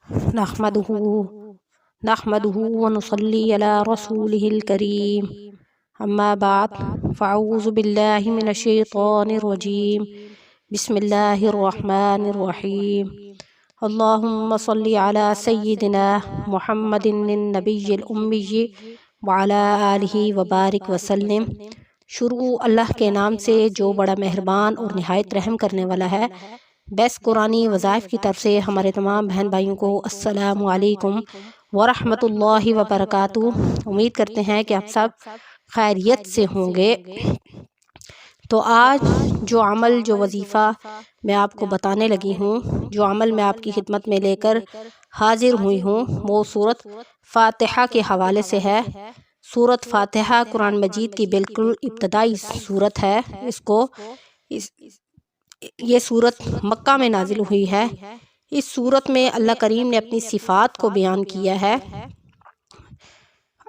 نحمده ونصلي على رسوله الكريم اما بعد فاعوذ بالله من الشيطان الرجيم بسم الله الرحمن الرحيم اللهم صل على سيدنا محمد النبي الأمي وعلى آلہ وبارک وسلم۔ شروع اللہ کے نام سے جو بڑا مہربان اور نہایت رحم کرنے والا ہے۔ بیس قرآنی وظائف کی طرف سے ہمارے تمام بہن بھائیوں کو السلام علیکم ورحمۃ اللہ وبرکاتہ۔ امید کرتے ہیں کہ آپ سب خیریت سے ہوں گے۔ تو آج جو عمل جو وظیفہ میں آپ کو بتانے لگی ہوں، جو عمل میں آپ کی خدمت میں لے کر حاضر ہوئی ہوں، وہ سورۃ فاتحہ کے حوالے سے ہے۔ سورۃ فاتحہ قرآن مجید کی بالکل ابتدائی سورت ہے۔ یہ سورت مکہ میں نازل ہوئی ہے۔ اس سورت میں اللہ کریم نے اپنی صفات کو بیان کیا ہے۔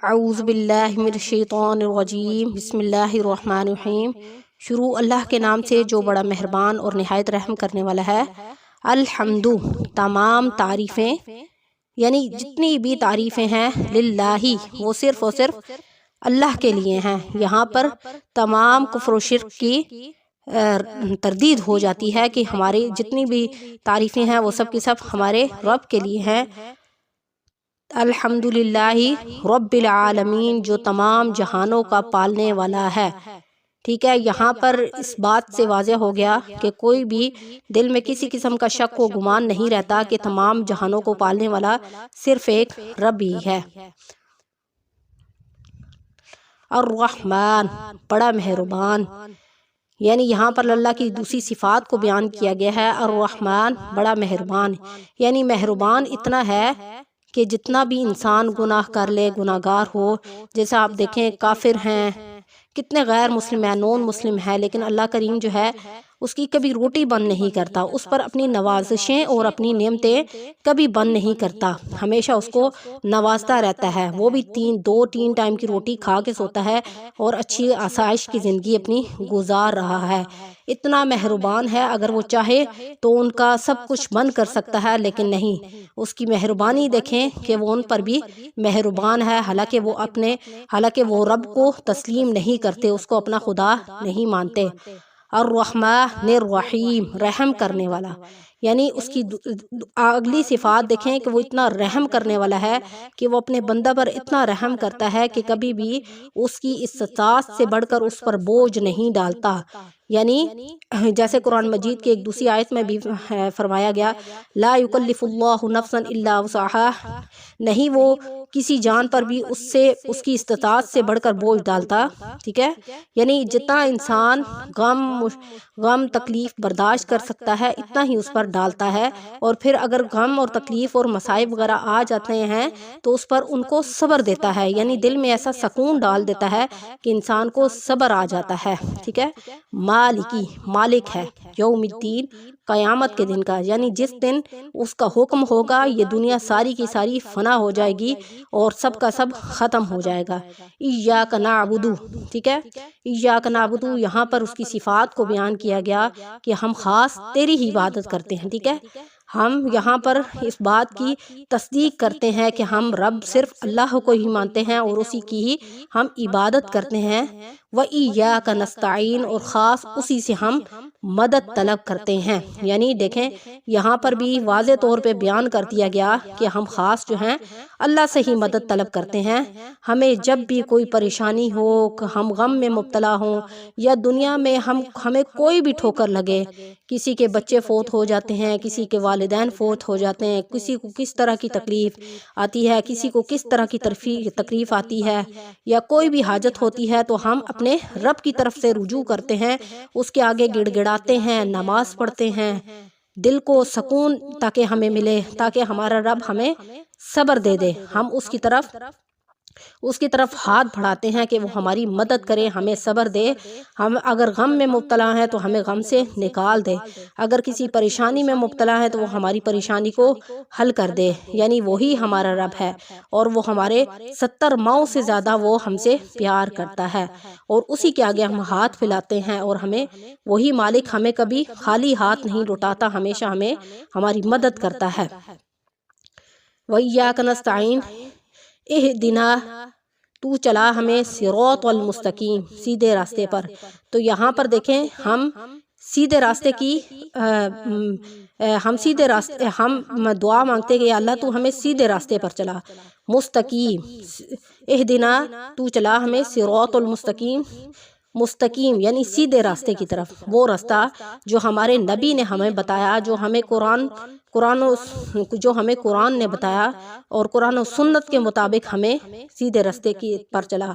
اعوذ باللہ من الشیطان الرجیم، بسم اللہ الرحمن الرحیم۔ شروع اللہ کے نام سے جو بڑا مہربان اور نہایت رحم کرنے والا ہے۔ الحمد، تمام تعریفیں، یعنی جتنی بھی تعریفیں ہیں، للہ، وہ صرف اور صرف اللہ کے لیے ہیں۔ یہاں پر تمام کفر و شرک کی تردید ہو جاتی ہے کہ ہماری جتنی بھی تعریفیں ہیں وہ سب کی سب ہمارے رب کے لیے ہیں۔ الحمدللہ رب العالمین، جو تمام جہانوں کا پالنے والا ہے۔ ٹھیک ہے، یہاں پر اس بات سے واضح ہو گیا کہ کوئی بھی دل میں کسی قسم کا شک و گمان نہیں رہتا کہ تمام جہانوں کو پالنے والا صرف ایک رب ہی ہے۔ الرحمن، بڑا مہربان، یعنی یہاں پر اللہ کی دوسری صفات کو بیان کیا گیا ہے۔ الرحمن، بڑا مہربان، یعنی مہربان اتنا ہے کہ جتنا بھی انسان گناہ کر لے، گناہ گار ہو، جیسا آپ دیکھیں کافر ہیں، کتنے غیر مسلم ہیں، نون مسلم ہیں، لیکن اللہ کریم جو ہے اس کی کبھی روٹی بند نہیں کرتا، اس پر اپنی نوازشیں اور اپنی نعمتیں کبھی بند نہیں کرتا، ہمیشہ اس کو نوازتا رہتا ہے۔ وہ بھی تین ٹائم کی روٹی کھا کے سوتا ہے اور اچھی آسائش کی زندگی اپنی گزار رہا ہے۔ اتنا مہربان ہے، اگر وہ چاہے تو ان کا سب کچھ بند کر سکتا ہے، لیکن نہیں، اس کی مہربانی دیکھیں کہ وہ ان پر بھی مہربان ہے، حالانکہ وہ رب کو تسلیم نہیں کرتے، اس کو اپنا خدا نہیں مانتے۔ الرحمن الرحیم، رحم کرنے والا، یعنی اس کی اگلی صفات دیکھیں کہ وہ اتنا رحم کرنے والا ہے کہ وہ اپنے بندہ پر اتنا رحم کرتا ہے کہ کبھی بھی اس کی استطاعت سے بڑھ کر اس پر بوجھ نہیں ڈالتا۔ یعنی جیسے قرآن مجید کی ایک دوسری آیت میں بھی فرمایا گیا، لا یکلف اللہ نفسا الا وسعہا، نہیں وہ کسی جان پر بھی اس کی استطاعت سے بڑھ کر بوجھ ڈالتا۔ ٹھیک ہے، یعنی جتنا انسان غم تکلیف برداشت کر سکتا ہے اتنا ہی اس پر ڈالتا ہے، اور پھر اگر غم اور تکلیف اور مصائب وغیرہ آ جاتے ہیں تو اس پر ان کو صبر دیتا ہے، یعنی دل میں ایسا سکون ڈال دیتا ہے کہ انسان کو صبر آ جاتا ہے۔ ٹھیک ہے، مالکی، مالک ہے، یوم الدین، قیامت کے دن کا، یعنی جس دن اس کا حکم ہوگا یہ دنیا ساری کی ساری فنا ہو جائے گی اور سب کا سب ختم ہو جائے گا۔ ایاک نعبد، ٹھیک ہے، ایاک نعبد، یہاں پر اس کی صفات کو بیان کیا گیا کہ ہم خاص تیری ہی عبادت کرتے ہیں۔ ٹھیک ہے، ہم یہاں پر اس بات کی تصدیق کرتے ہیں کہ ہم رب صرف اللہ کو ہی مانتے ہیں اور اسی کی ہی ہم عبادت کرتے ہیں۔ وَإِيَّاكَ نَسْتَعِينُ، اور خاص اسی سے ہم مدد طلب کرتے ہیں۔ یعنی دیکھیں یہاں پر بھی واضح طور پہ بیان کر دیا گیا کہ ہم خاص جو ہیں اللہ سے ہی مدد طلب کرتے ہیں۔ ہمیں جب بھی کوئی پریشانی ہو، ہم غم میں مبتلا ہوں، یا دنیا میں ہمیں کوئی بھی ٹھوکر لگے، کسی کے بچے فوت ہو جاتے ہیں، کسی کے والدین فوت ہو جاتے ہیں، کسی کو کس طرح کی تکلیف آتی ہے، کسی کو کس طرح کی تکلیف آتی ہے، یا کوئی بھی حاجت ہوتی ہے تو ہم اپنے رب کی طرف سے رجوع کرتے ہیں، اس کے آگے گڑ گڑاتے ہیں، نماز پڑھتے ہیں، دل کو سکون تاکہ ہمیں ملے، تاکہ ہمارا رب ہمیں صبر دے دے، ہم اس کی طرف ہاتھ بڑھاتے ہیں کہ وہ ہماری مدد کرے، ہمیں صبر دے، ہم اگر غم میں مبتلا ہیں تو ہمیں غم سے نکال دے، اگر کسی پریشانی میں مبتلا ہے تو وہ ہماری پریشانی کو حل کر دے، یعنی وہی ہمارا رب ہے، اور وہ ہمارے 70 ماؤں سے زیادہ وہ ہم سے پیار کرتا ہے، اور اسی کے آگے ہم ہاتھ پھیلاتے ہیں، اور ہمیں وہی مالک ہمیں کبھی خالی ہاتھ نہیں لوٹاتا، ہمیشہ ہمیں ہماری مدد کرتا ہے۔ وَإِيَّاكَ نَسْتَعِينُ اهْدِنَا تو چلا ہمیں صراط المستقیم سیدھے راستے پر۔ تو یہاں پر دیکھیں ہم سیدھے راستے کی ہم دعا مانگتے ہیں کہ اللہ تو ہمیں سیدھے راستے پر چلا، مستقیم، اہدنا تو چلا ہمیں صراط المستقیم، مستقیم یعنی سیدھے راستے کی طرف، وہ راستہ جو ہمارے نبی نے ہمیں بتایا، جو ہمیں قرآن نے بتایا اور قرآن و سنت کے مطابق ہمیں سیدھے راستے کی پر چلا۔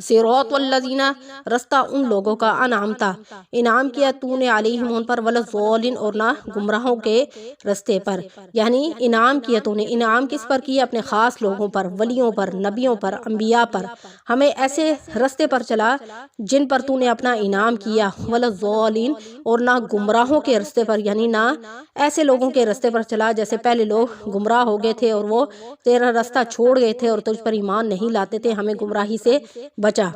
صراط والذین رستہ ان لوگوں کا انعمتا انعام کیا تو نے علیہم ان پر، ولا ضالین اور نہ گمراہوں کے رستے پر، یعنی انعام کیا تو نے، انعام کس پر کیا؟ اپنے خاص لوگوں پر، ولیوں پر، نبیوں پر، انبیاء پر، ہمیں ایسے رستے پر چلا جن پر تو نے اپنا انعام کیا، ولا ضالین اور نہ گمراہوں کے رستے پر، یعنی نہ ایسے لوگوں کے رستے پر چلا جیسے پہلے لوگ گمراہ ہو گئے تھے اور وہ تیرا راستہ چھوڑ گئے تھے اور تجھ پر ایمان نہیں لاتے تھے، ہمیں گمراہی سے بچا۔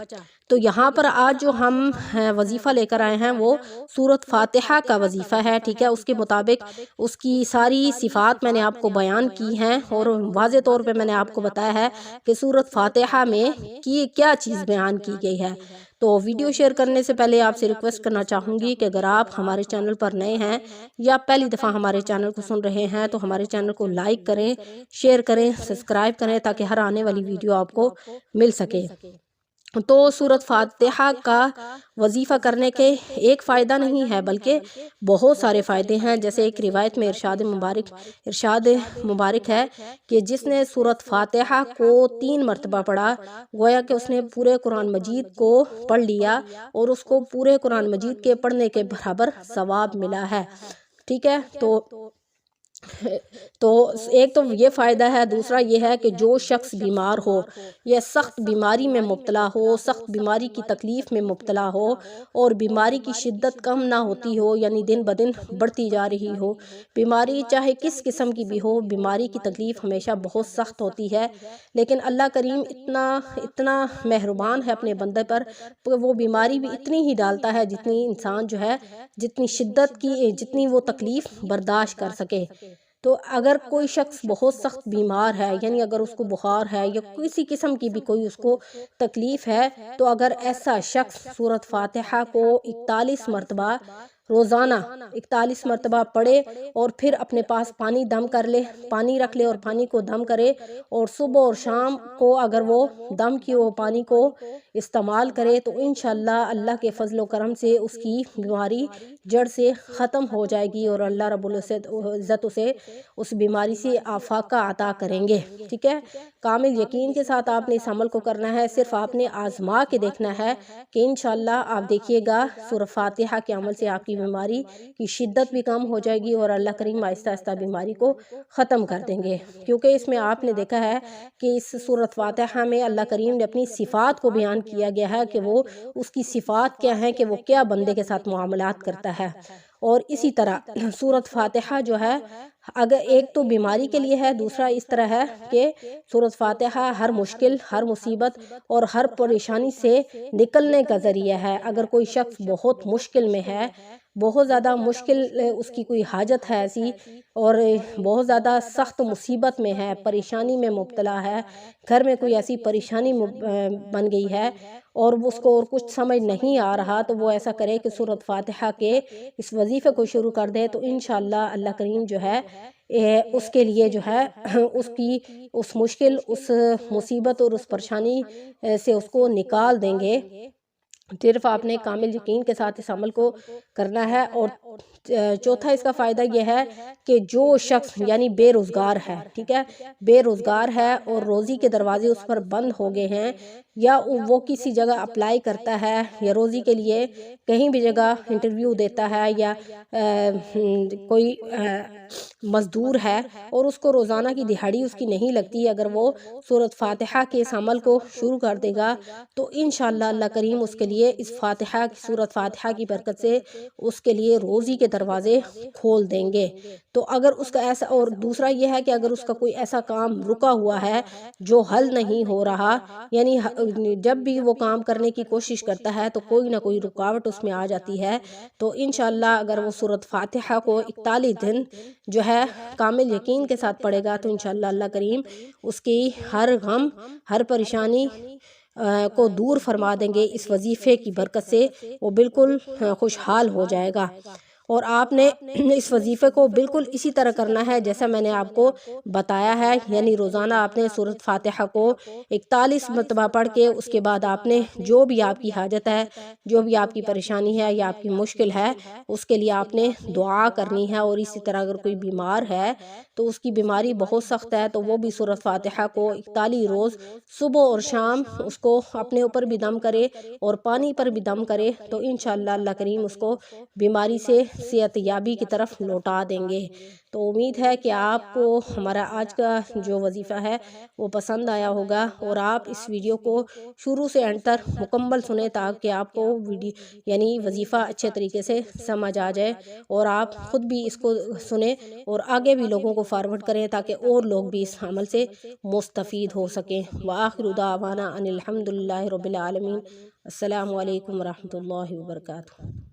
تو یہاں پر آج جو ہم وظیفہ لے کر آئے ہیں وہ سورۃ فاتحہ کا وظیفہ ہے، ٹھیک ہے؟ اس کے مطابق اس کی ساری صفات میں نے آپ کو بیان کی ہیں اور واضح طور پہ میں نے آپ کو بتایا ہے کہ سورۃ فاتحہ میں کیا چیز بیان کی گئی ہے۔ تو ویڈیو شیئر کرنے سے پہلے آپ سے ریکویسٹ کرنا چاہوں گی کہ اگر آپ ہمارے چینل پر نئے ہیں یا پہلی دفعہ ہمارے چینل کو سن رہے ہیں تو ہمارے چینل کو لائک کریں، شیئر کریں، سبسکرائب کریں تاکہ ہر آنے والی ویڈیو آپ کو مل سکے۔ تو سورۃ فاتحہ کا وظیفہ کرنے کے ایک فائدہ نہیں ہے بلکہ بہت سارے فائدے ہیں، جیسے ایک روایت میں ارشاد مبارک ہے کہ جس نے سورۃ فاتحہ کو 3 مرتبہ پڑھا گویا کہ اس نے پورے قرآن مجید کو پڑھ لیا اور اس کو پورے قرآن مجید کے پڑھنے کے برابر ثواب ملا ہے، ٹھیک ہے؟ تو ایک تو یہ فائدہ ہے، دوسرا یہ ہے کہ جو شخص بیمار ہو یا سخت بیماری میں مبتلا ہو، سخت بیماری کی تکلیف میں مبتلا ہو اور بیماری کی شدت کم نہ ہوتی ہو، یعنی دن بدن بڑھتی جا رہی ہو، بیماری چاہے کس قسم کی بھی ہو، بیماری کی تکلیف ہمیشہ بہت سخت ہوتی ہے، لیکن اللہ کریم اتنا مہربان ہے اپنے بندے پر، وہ بیماری بھی اتنی ہی ڈالتا ہے جتنی انسان جو ہے جتنی شدت کی جتنی وہ تکلیف برداشت کر سکے۔ تو اگر کوئی شخص بہت سخت بیمار ہے، یعنی اگر اس کو بخار ہے یا کسی قسم کی بھی کوئی اس کو تکلیف ہے، تو اگر ایسا شخص سورۃ فاتحہ کو 41 مرتبہ روزانہ 41 مرتبہ پڑھے اور پھر اپنے پاس پانی دم کر لے، پانی رکھ لے اور پانی کو دم کرے اور صبح اور شام کو اگر وہ دم کی وہ پانی کو استعمال کرے تو انشاءاللہ اللہ کے فضل و کرم سے اس کی بیماری جڑ سے ختم ہو جائے گی اور اللہ رب العزت اسے اس بیماری سے آفاقہ عطا کریں گے، ٹھیک ہے؟ کامل یقین کے ساتھ آپ نے اس عمل کو کرنا ہے، صرف آپ نے آزما کے دیکھنا ہے کہ انشاءاللہ آپ دیکھیے گا سورۃ فاتحہ کے عمل سے آپ کی بیماری کی شدت بھی کم ہو جائے گی اور اللہ کریم آہستہ آہستہ بیماری کو ختم کر دیں گے، کیونکہ اس میں آپ نے دیکھا ہے کہ اس سورۃ فاتحہ میں اللہ کریم نے اپنی صفات کو بیان کیا گیا ہے کہ وہ اس کی صفات کیا ہیں، کہ وہ کیا بندے کے ساتھ معاملات کرتا ہے۔ اور اسی طرح سورۃ فاتحہ جو ہے اگر ایک تو بیماری کے لیے ہے، دوسرا اس طرح ہے کہ سورۃ فاتحہ ہر مشکل، ہر مصیبت اور ہر پریشانی سے نکلنے کا ذریعہ ہے۔ اگر کوئی شخص بہت مشکل میں ہے، بہت زیادہ مشکل اس کی کوئی حاجت ہے ایسی اور بہت زیادہ سخت مصیبت میں ہے، پریشانی میں مبتلا ہے، گھر میں کوئی ایسی پریشانی بن گئی ہے اور اس کو اور کچھ سمجھ نہیں آ رہا، تو وہ ایسا کرے کہ سورۃ فاتحہ کے اس وظیفے کو شروع کر دے تو انشاءاللہ اللہ کریم جو ہے اس کے لیے جو ہے اس کی اس مشکل، اس مصیبت اور اس پریشانی سے اس کو نکال دیں گے۔ صرف آپ نے کامل یقین کے ساتھ اس عمل کو کرنا ہے۔ اور چوتھا اس کا فائدہ یہ ہے کہ جو شخص یعنی بے روزگار ہے، ٹھیک ہے، بے روزگار ہے اور روزی کے دروازے اس پر بند ہو گئے ہیں، یا وہ کسی جگہ اپلائی کرتا ہے یا روزی کے لیے کہیں بھی جگہ انٹرویو دیتا ہے، یا کوئی مزدور ہے اور اس کو روزانہ کی دہاڑی اس کی نہیں لگتی، اگر وہ سورۃ فاتحہ کے اس عمل کو شروع کر دے گا تو انشاءاللہ اللہ کریم اس کے لیے اس فاتحہ سورۃ فاتحہ کی برکت سے اس کے لیے روزی کے دروازے کھول دیں گے۔ تو اگر اس کا ایسا، اور دوسرا یہ ہے کہ اگر اس کا کوئی ایسا کام رکا ہوا ہے جو حل نہیں ہو رہا، یعنی جب بھی وہ کام کرنے کی کوشش کرتا ہے تو کوئی نہ کوئی رکاوٹ اس میں آ جاتی ہے، تو انشاءاللہ اگر وہ سورۃ فاتحہ کو 41 دن جو ہے کامل یقین کے ساتھ پڑھے گا تو انشاءاللہ اللہ کریم اس کی ہر غم، ہر پریشانی کو دور فرما دیں گے اس وظیفے کی برکت سے، وہ بالکل خوشحال ہو جائے گا۔ اور آپ نے اس وظیفے کو بالکل اسی طرح کرنا ہے جیسا میں نے آپ کو بتایا ہے، یعنی روزانہ آپ نے سورۃ فاتحہ کو 41 مرتبہ پڑھ کے اس کے بعد آپ نے جو بھی آپ کی حاجت ہے، جو بھی آپ کی پریشانی ہے یا آپ کی مشکل ہے، اس کے لیے آپ نے دعا کرنی ہے۔ اور اسی طرح اگر کوئی بیمار ہے تو اس کی بیماری بہت سخت ہے تو وہ بھی سورۃ فاتحہ کو 41 روز صبح اور شام اس کو اپنے اوپر بھی دم کرے اور پانی پر بھی دم کرے، تو انشاءاللہ اللہ کریم اس کو بیماری سے صحت یابی کی طرف لوٹا دیں گے۔ تو امید ہے کہ آپ کو ہمارا آج کا جو وظیفہ ہے وہ پسند آیا ہوگا، اور آپ اس ویڈیو کو شروع سے اینڈ تک مکمل سنیں تاکہ آپ کو یعنی وظیفہ اچھے طریقے سے سمجھ آ جائے، اور آپ خود بھی اس کو سنیں اور آگے بھی لوگوں کو فارورڈ کریں تاکہ اور لوگ بھی اس عمل سے مستفید ہو سکیں۔ وآخر دعوانا ان الحمد للہ رب العالمین۔ السلام علیکم ورحمۃ اللہ وبرکاتہ۔